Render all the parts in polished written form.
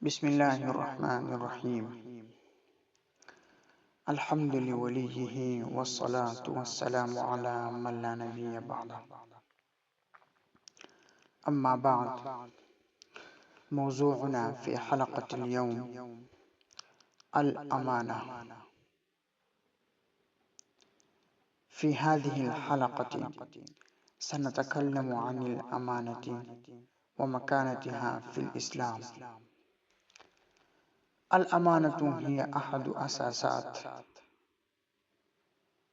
بسم الله الرحمن الرحيم. الحمد لوليه والصلاة والسلام على من لا نبي بعده. أما بعد، موضوعنا في حلقة اليوم الأمانة. في هذه الحلقة سنتكلم عن الأمانة ومكانتها في الإسلام. الأمانة هي أحد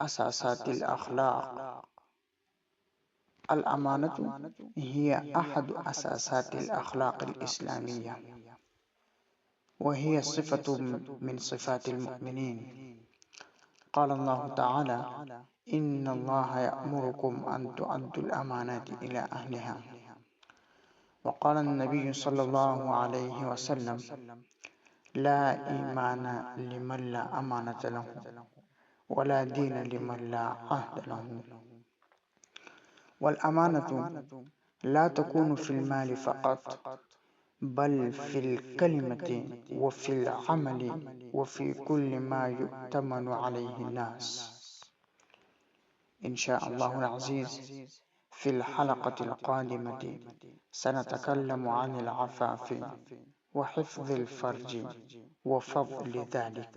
أساسات الأخلاق. الأمانة هي أحد أساسات الأخلاق الإسلامية، وهي صفة من صفات المؤمنين. قال الله تعالى: إن الله يأمركم أن تؤدوا الأمانات إلى أهلها. وقال النبي صلى الله عليه وسلم: لا إيمان لمن لا أمانة له، ولا دين لمن لا عهد له. والأمانة لا تكون في المال فقط، بل في الكلمة وفي العمل وفي كل ما يؤتمن عليه الناس. إن شاء الله العزيز، في الحلقة القادمة سنتكلم عن العفاف وحفظ الفرج وفضل ذلك.